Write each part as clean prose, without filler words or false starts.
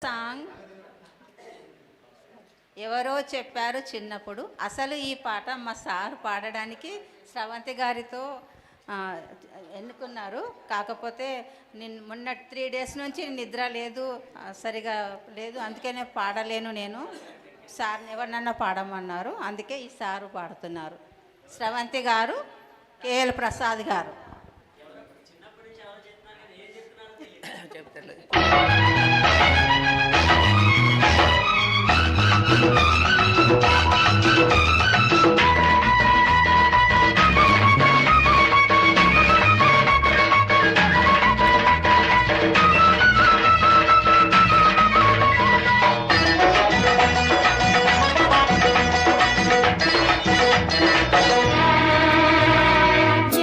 Song ఎవరో చెప్పారు చిన్నప్పుడు. అసలు ఈ పాట మా సార్ పాడడానికి స్రవంతి గారితో ఎన్నుకున్నారు. కాకపోతే నేను మొన్న 3 days నుంచి నిద్ర లేదు, సరిగా లేదు, అందుకనే పాడలేను. నేను సార్ని ఎవరినన్నా పాడమన్నారు, అందుకే ఈ సారు పాడుతున్నారు. స్రవంతి గారు, కేఎల్ ప్రసాద్ గారు.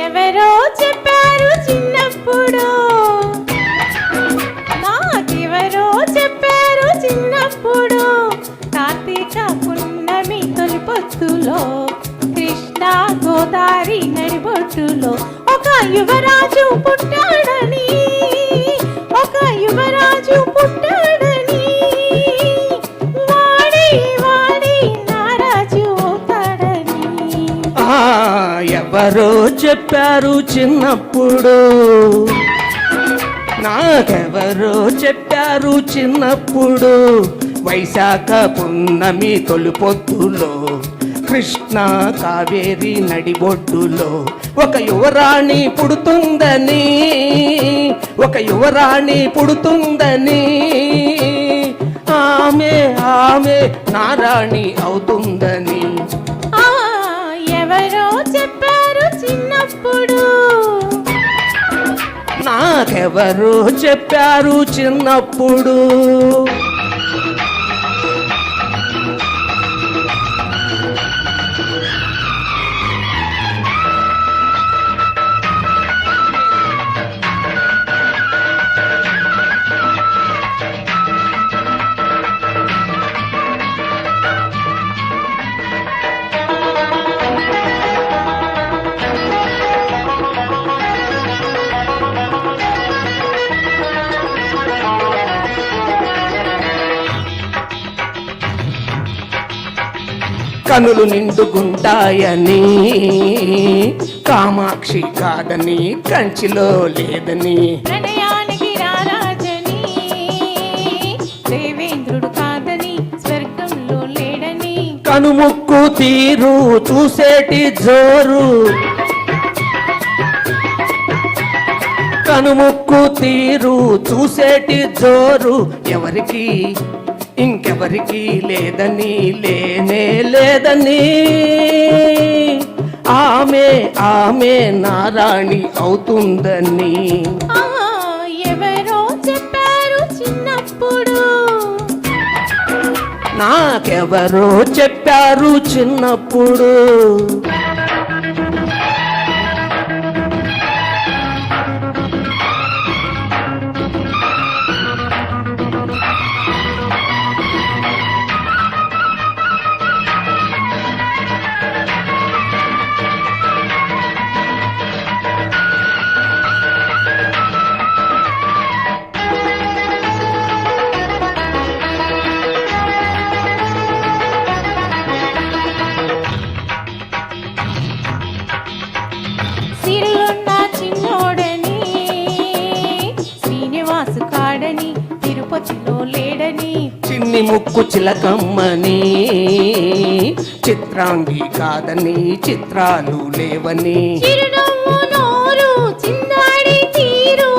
ఎవరో చెప్పారు చిన్నప్పుడు, నాకెవరో చెప్పారు చిన్నప్పుడు, కార్తీక పున్నమి తొలి పొత్తులో, కృష్ణ గోదావరి నడిబొట్టులో ఒక యువరాజు పుట్టాడని, ఒక యువరాజు పుట్టాడని, వాడి వాడి నారాజు అవుతాడని. ఎవరో చెప్పారు చిన్నప్పుడు, నాకెవరో చెప్పారు చిన్నప్పుడు, వైశాఖ పున్నమి తొలిపొత్తులో, కృష్ణ కావేరి నడిబొడ్డులో ఒక యువరాణి పుడుతుందని, ఒక యువరాణి పుడుతుందని, ఆమె ఆమె నారాణి అవుతుందని. ఎవరో చెప్పారు చిన్నప్పుడు, నాకెవరో చెప్పారు చిన్నప్పుడు. కనులు నిండుగుంటాయని, కామాక్షి కాదని, కంచిలో లేదని, ప్రణయానికి రారాజని, దేవేంద్రుడు కాదని, స్వర్గంలో లేడని, కనుముక్కు తీరు చూసేటి జోరు, కనుముక్కు తీరు చూసేటి జోరు ఎవరికి ఇంకెవరికి లేదని, లేనే లేదని, ఆమె ఆమె నారాణి అవుతుందని. ఎవరో చెప్పారు చిన్నప్పుడు, నాకెవరో చెప్పారు చిన్నప్పుడు. సిరులున్న చిన్నోడని, శ్రీనివాసు కాడని, తిరుపతిలో లేడని, చిన్ని ముక్కు చిలకమ్మని, చిత్రాంగి కాదని, చిత్రాలు లేవని, చిరునవ్వు నోరు చిందాడి తీరు,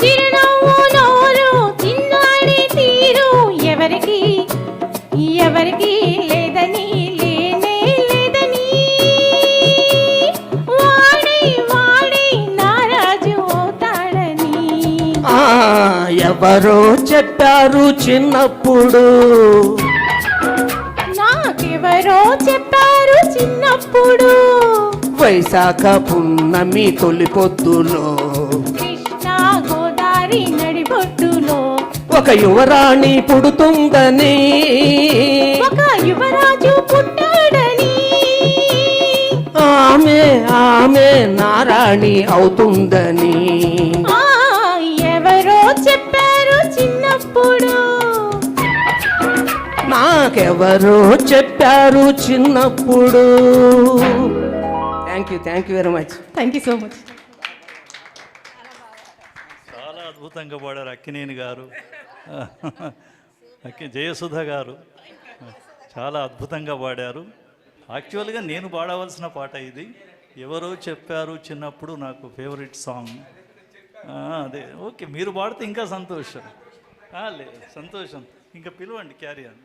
చిరునవ్వు నోరు చిందాడి తీరు ఎవరికి ఎవరికి లేదని, లేనే లేదని, వాడి వాడి నారాజు అవుతాడని. ఎవరో చెప్పారు చిన్నప్పుడు, నాకెవరో చెప్పారు చిన్నప్పుడు, వైశాఖ పున్నమి తొలిపొద్దులో, కృష్ణ గోదావరి నడిబొట్టులో ఒక యువరాణి పుడుతుందని, ఒక యువరాజు పుట్టాడని, ఆమె ఆమె నారాణి అవుతుందని. చిన్నప్పుడు నాకెవరో చెప్పారు చిన్నప్పుడు. Thank you very much. Thank you so much. చాలా అద్భుతంగా పాడారు అక్కినేని గారు, జయసుధ గారు చాలా అద్భుతంగా పాడారు. యాక్చువల్గా నేను పాడవలసిన పాట ఇది. ఎవరో చెప్పారు చిన్నప్పుడు నాకు ఫేవరెట్ సాంగ్. అదే ఓకే, మీరు పాడితే ఇంకా సంతోషం. లేదు సంతోషం, ఇంకా పిలవండి, క్యారీ ఆన్.